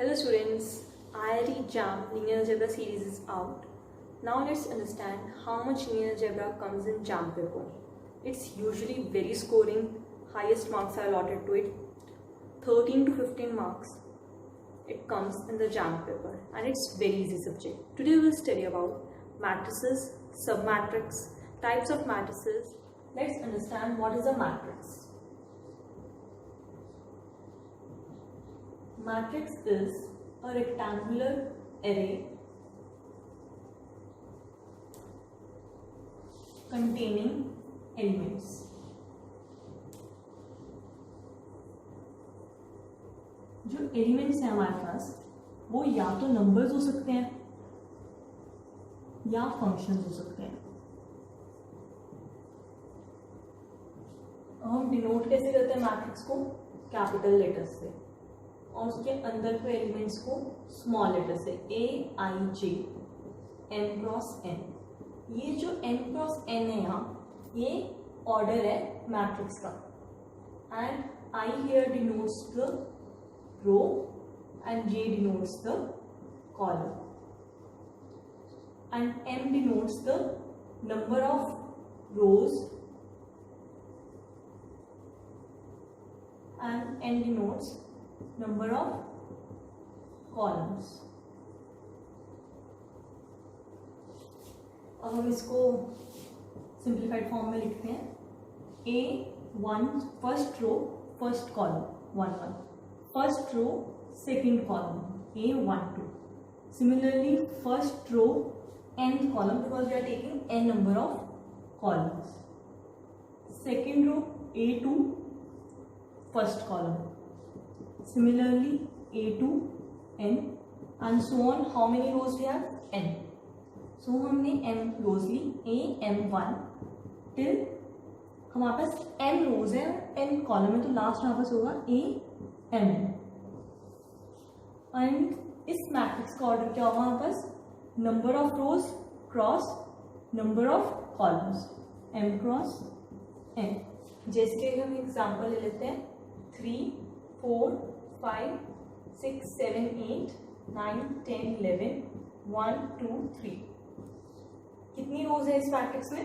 Hello students, IIT JAM linear algebra series is out. Now let's understand how much linear algebra comes in JAM paper. It's usually very scoring, highest marks are allotted to it, 13 to 15 marks. It comes in the JAM paper and it's very easy subject. Today we will study about matrices, submatrix, types of matrices. Let's understand what is a matrix. Matrix is a rectangular array containing elements. जो elements हैं हमारे पास वो या तो numbers हो सकते हैं या फंक्शंस हो सकते हैं. हम डिनोट कैसे करते हैं मैट्रिक्स को? कैपिटल लेटर्स से, और उसके अंदर के एलिमेंट्स को स्मॉल लेटर से AIJ M क्रॉस N. ये जो M क्रॉस N है यहाँ ये ऑर्डर है मैट्रिक्स का, and I here denotes the row and J denotes the column, and M denotes the number of rows and N denotes number of columns. अब हम इसको सिंप्लीफाइड फॉर्म में लिखते हैं. A1 first row first column 1 1, first row second column A12. Similarly first row nth column because we are taking n number of columns. Second row A2 first column. Similarly A2 n and so on. How many rows we have? N. So हमने m rows ली AM1 till हमारे पास n rows है, n column है, तो last हमारे पास होगा AM. एंड इस मैट्रिक्स का ऑर्डर क्या होगा हमारे पास? Number of rows cross number of columns m cross n. जैसे कि हम एग्जांपल ले लेते हैं 3 4 5 6 7 8 9 10 11 1 2 3. कितनी रोज है इस मैट्रिक्स में?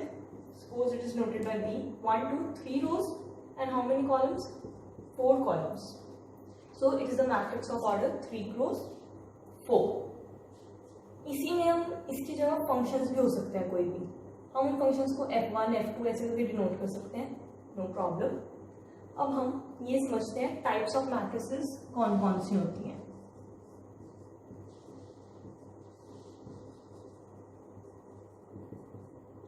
Suppose it is noted by B 1 2 3 rows and how many columns? 4 columns. So it is the matrix of order 3 cross 4. इसी में हम इसकी जगह फंक्शंस भी हो सकते हैं कोई भी. हम उन फंक्शंस को F1 F2 ऐसे करके डिनोट कर सकते हैं, नो प्रॉब्लम. अब हम ये समझते हैं टाइप्स ऑफ मैट्रिसेस कौन कौन सी होती हैं.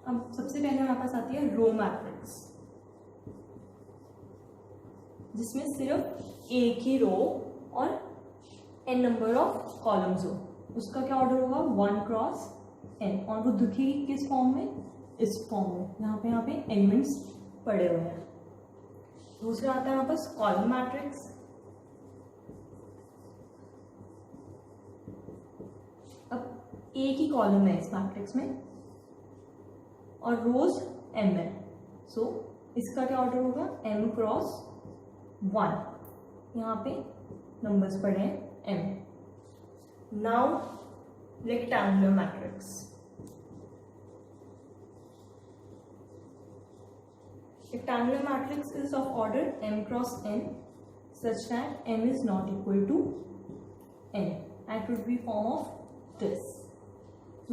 अब सबसे पहले हमारे पास आती है रो मैट्रिक्स, जिसमें सिर्फ एक ही रो और n नंबर ऑफ कॉलम्स हो. उसका क्या ऑर्डर होगा? 1 क्रॉस n, और वो दिखेगी किस फॉर्म में? इस फॉर्म में, यहाँ पे एलिमेंट्स पड़े हुए हैं. दूसरा आता है हमारे पास कॉलम मैट्रिक्स. अब एक ही कॉलम है इस मैट्रिक्स में और रोज m है, सो इसका क्या ऑर्डर होगा? m cross 1. यहाँ पे नंबर्स पड़े हैं m. Now rectangular matrix. Rectangular matrix is of order m cross n such that m is not equal to n, and it would be form of this.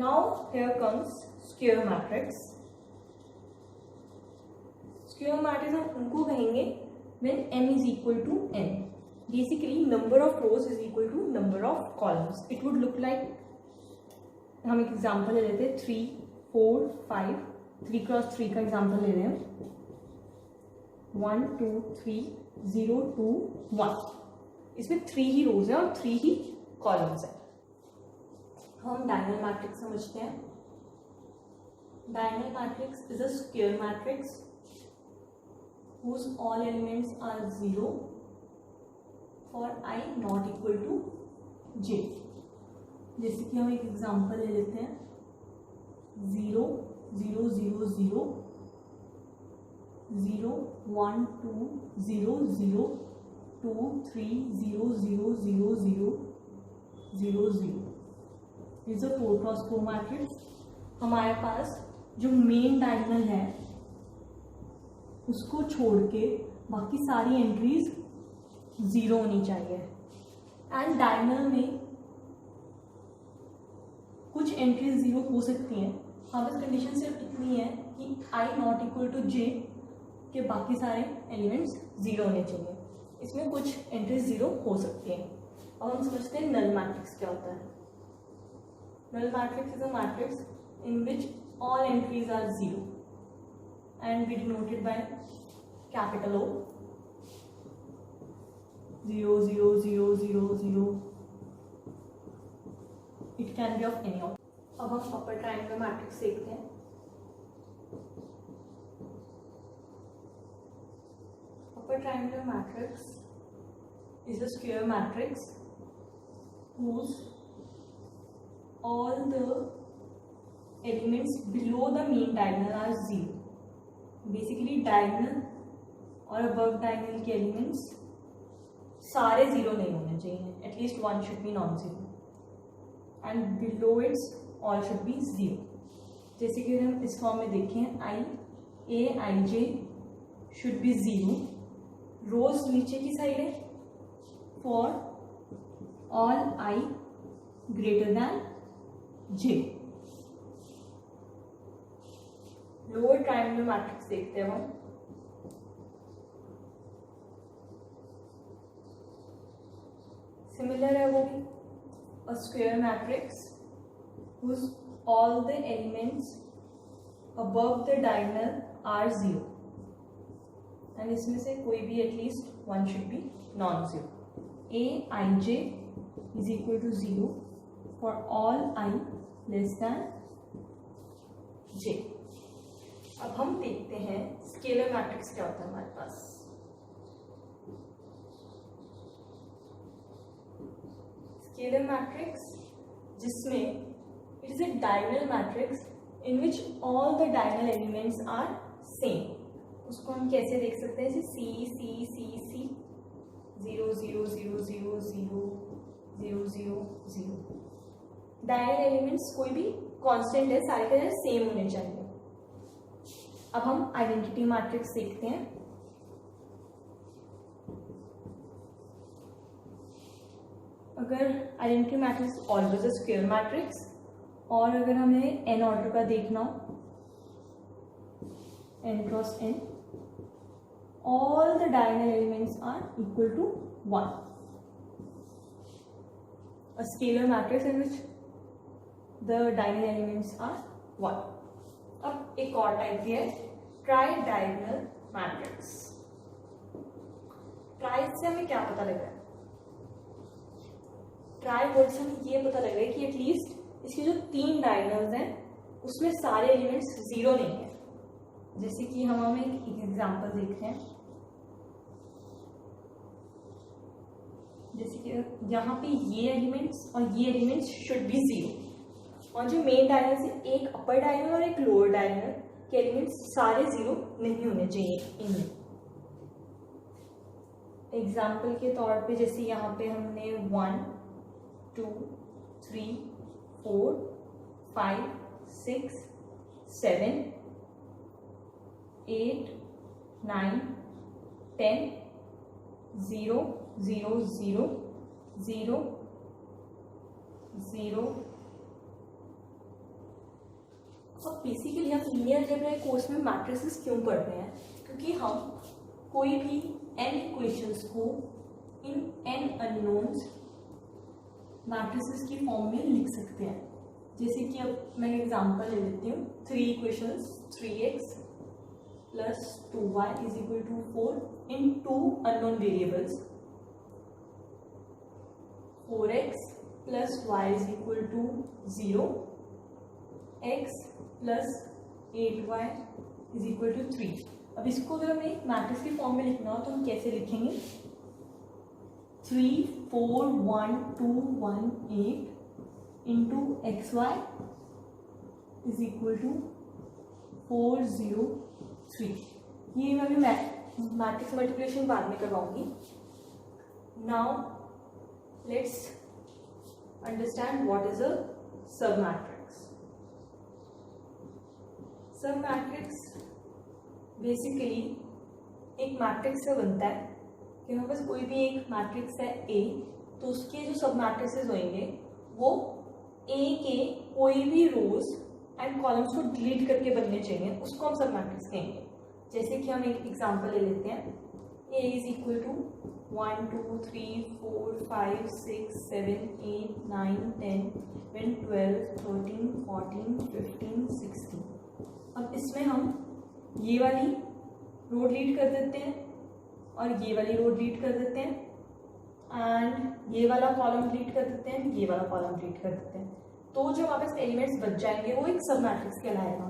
Now here comes square matrix. Square matrix हम उनको कहेंगे when m is equal to n. Basically number of rows is equal to number of columns. It would look like, हम एक example ले लेते हैं 3 4 5. 3 cross 3 का example ले रहे हैं. 1 2 3 0 2 1. इसमें 3 ही रोज है और 3 ही कॉलम्स है. हम डायगोनल मैट्रिक्स समझते हैं. Diagonal matrix is a square matrix whose all elements are 0 for I not equal to j. जैसे कि हम एक एग्जांपल ले लेते हैं 0 0 0 0 0 1 2 0 0 2 3 0 0 0 0 0 0 इज अ 4x4 मैट्रिक्स। हमारे पास जो मेन डायगोनल है उसको छोड़ के बाकी सारी एंट्रीज 0 होनी चाहिए। एंड डायगोनल में कुछ एंट्रीज 0 हो सकती हैं। हाँ, बस कंडीशन सिर्फ इतनी है कि i not equal to j के बाकी सारे एलिमेंट्स 0 होने चाहिए। इसमें कुछ एंट्रीज 0 हो सकती हैं। अब हम समझते हैं नल मैट्रिक्स क्या होता है। Null matrix is a matrix in which all entries are 0 and we denoted by capital O, 0 0 0 0 0। It can be of any of. अब हम अपर ट्रायंगल मैट्रिक्स देखते हैं। Upper triangle matrix is a square matrix whose all the elements below the main diagonal are 0. Basically diagonal और above diagonal के elements सारे 0 नहीं होने चाहिए, at least one should be non-zero and below its all should be 0. जैसे कि हम इस फॉर्म में देखें, i j should be 0, रोज नीचे की साइड है, for all I greater than j। Lower triangular matrix देखते हैं हम। सिमिलर है वो भी, a square matrix whose all the elements above the diagonal are 0 and इसमें से कोई भी at least one should be non zero. Aij is equal to 0 for all I less than j। अब हम देखते हैं स्केलर मैट्रिक्स क्या होता है हमारे पास। स्केलर मैट्रिक्स जिसमें it is a diagonal matrix in which all the diagonal elements are same. उसको हम कैसे देख सकते हैं, जैसे सी सी सी सी 0 0 0 0 0 0 0 0। डायगोनल एलिमेंट्स कोई भी कांस्टेंट है, सारे के सारे सेम होने चाहिए। अब हम आइडेंटिटी मैट्रिक्स देखते हैं। अगर identity matrix always a square matrix, और अगर हमें n ऑर्डर का देखना हो, n cross n, all the diagonal elements are equal to 1, a scalar matrix in which the diagonal elements are 1। अब एक और टाइप की है ट्राई डायगोनल मैट्रिक्स। ट्राई से हमें क्या पता लग रहा है, ट्राई वर्ड से हमें ये पता लग रहा है कि एटलीस्ट इसके जो 3 डायगोनल्स हैं उसमें सारे एलिमेंट्स 0 नहीं है। जैसे कि हम एक एग्जांपल देखते हैं, जैसे कि यहाँ पे ये एलिमेंट्स और ये एलिमेंट्स शुड बी 0, और जो मेन डायगोनल से एक अपर डायगोनल और एक लोअर डायगोनल के एलिमेंट्स सारे 0 नहीं होने चाहिए इनमें। एग्जाम्पल के तौर पे जैसे यहाँ पे हमने 1 2 3 4 5 6 7 8 9 10 0 0 0 0 0। अब बेसिकली हम लीनियर अलजेब्रा कोर्स में मैट्रिसेस क्यों पढ़ रहे हैं, क्योंकि हम कोई भी n इक्वेशंस को इन n अननोन्स मैट्रिसेस की फॉर्म में लिख सकते हैं। जैसे कि अब मैं एग्जांपल ले लेती हूँ, 3 equations 3x plus 2y is equal to 4 in 2 unknown variables, 4x plus y is equal to 0, x plus 8y is equal to 3। अब इसको अगर हमें मैट्रिक्स की फॉर्म में लिखना हो तो हम कैसे लिखेंगे, 3 4 1 2 1 8 into xy is equal to 4 0 3। ये मैं अभी मैट्रिक्स मल्टीप्लिकेशन बाद में करवाऊंगी। Now let's understand what is a sub matrix. सब मैट्रिक्स बेसिकली एक मैट्रिक्स से बनता है कि हमारे पास कोई भी एक मैट्रिक्स है ए, तो उसके जो सब मैट्रिक्सेस होंगे वो ए के कोई भी रोज एंड कॉलम्स को डिलीट करके बनने चाहिए, उसको हम सब मैट्रिक्स कहेंगे. जैसे कि हम एक एग्जांपल ले लेते हैं, ए इज इक्वल टू 1 2 3 4 5 6 7 8 9 10 11 12 13 14 15 16. अब इसमें हम ये वाली रो डिलीट कर देते हैं और ये वाली रो डिलीट कर देते हैं एंड ये वाला कॉलम डिलीट कर देते हैं, ये वाला कॉलम डिलीट कर देते हैं. तो जो हमारे पास एलिमेंट्स बच जाएंगे वो एक सब मैट्रिक्स कहलाएगा.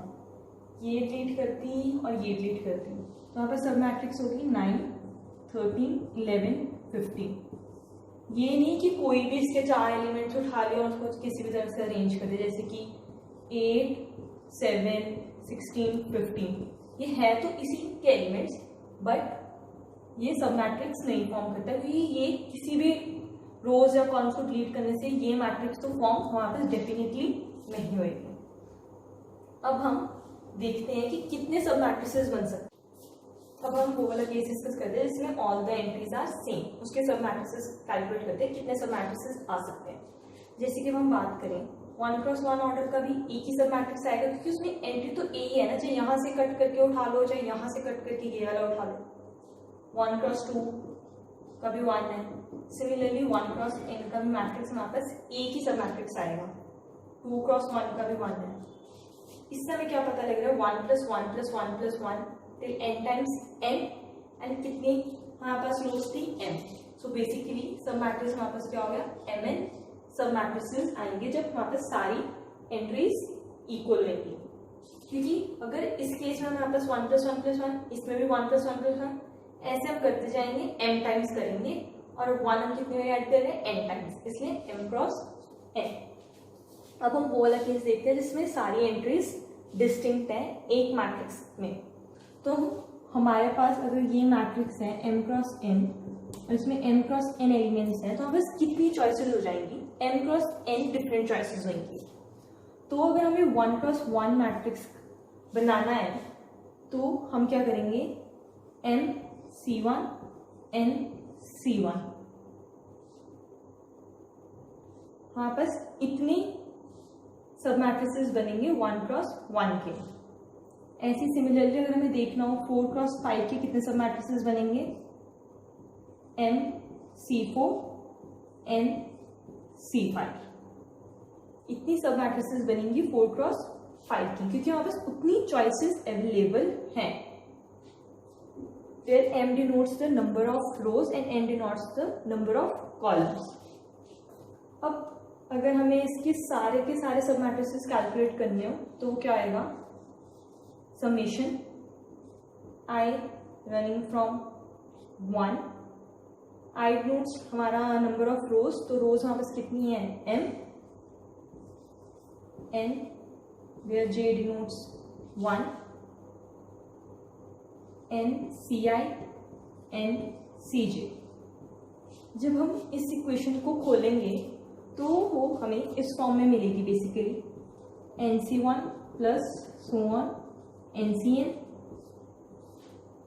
ये डिलीट करती और ये डिलीट करती, तो हमारे पास सब मैट्रिक्स होगी 9 13 11 15. ये नहीं कि कोई भी इसके 4 एलिमेंट्स उठा ले और उसको किसी भी तरह से अरेंज कर दे, जैसे कि 8 7 16 15. ये है तो इसी के एलिमेंट्स, बट ये सब मैट्रिक्स नहीं फॉर्म करता, क्योंकि ये किसी भी रोज या कॉलम्स को डिलीट करने से ये मैट्रिक्स तो फॉर्म हमारे पास डेफिनेटली नहीं होएगी. अब हम देखते हैं कि कितने सब मैट्रिसेस बन सकते हैं. अब हम वो वाला केस डिस्कस करते हैं जिसमें all the entries are same, उसके सब मैट्रिसेस कैलकुलेट करते हैं कितने सब मैट्रिसेस आ सकते हैं. जैसे कि हम बात करें 1x1 ऑर्डर का भी एक ही सब मैट्रिक्स आएगा, क्योंकि उसमें एंट्री तो ए ही है ना, चाहे यहाँ से कट करके उठा लो चाहे यहाँ से कट करके ये वाला उठा लो. 1x2 का भी 1 है. सिमिलरली 1x n का भी मैट्रिक्स हमारे पास एक ही सब मैट्रिक्स आएगा. 2x1 का भी 1 है. इससे हमें क्या पता लग रहा है, 1 + 1 + 1 + 1 till n times n, and कितनी हमारे पास रोज थी m. सो बेसिकली सब मैट्रिक्स हमारे पास क्या हो गया, mn सब मैट्रिसेस आएंगे जब हमारे पास सारी एंट्रीज इक्वल रहेगी. क्योंकि अगर इस केस में हमारे पास 1 + 1 + 1, इसमें भी 1 + 1 + 1, ऐसे हम करते जाएंगे, m टाइम्स करेंगे और 1 हम कितने में ऐड कर रहे हैं, n टाइम्स, इसलिए m × n. अब हम वो वाला केस देखते हैं जिसमें सारी एंट्रीज डिस्टिंक्ट है एक मैट्रिक्स में. तो हमारे पास अगर ये मैट्रिक्स है m × n और इसमें m × n एलिमेंट्स हैं, तो हमारे पास कितनी चॉइसेस हो जाएंगी, m × n डिफरेंट चॉइसेस होंगी. तो अगर हमें 1 + 1 मैट्रिक्स बनाना है तो हम क्या करेंगे, m c1 n c1. हमारे पास इतनी सब मैट्रिसेस बनेंगे 1 × 1 के. ऐसी सिमिलरली अगर हमें देखना हो 4 × 5 के कितने सब मैट्रिसेस बनेंगे, m c4 n c5. इतनी सब मैट्रिसेस बनेंगी 4 × 5 की, क्योंकि हमारे पास उतनी चॉइसेस अवेलेबल हैं. Where m denotes the number of rows and n denotes the number of columns. अब अगर हमें इसके सारे के सारे सब मैट्रिसेस कैलकुलेट करने हो तो वो क्या आएगा, summation i running from 1. i denotes हमारा नंबर ऑफ रोज, तो रोज हमारे पास कितनी है, m. n where j denotes 1. n ci n cj. जब हम इस इक्वेशन को खोलेंगे तो वो हमें इस फॉर्म में मिलेगी, basically nc1 + so on ncn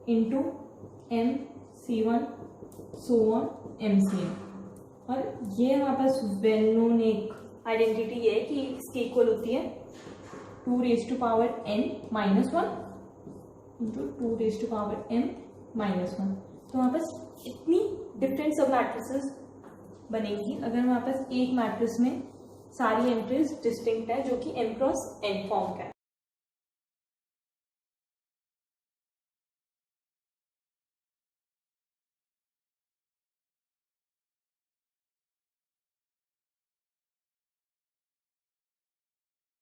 into mc1 so on mcn. और ये हमारे पास वेल नोन एक आइडेंटिटी है कि इसकी इक्वल होती है 2n - 1 इंटू 2n - 1. तो हमारे पास इतनी डिफरेंट सब मैट्रिसेस बनेंगी अगर हमारे पास एक मैट्रिक्स में सारी एंट्रीज डिस्टिंक्ट है जो कि m × n फॉर्म का है.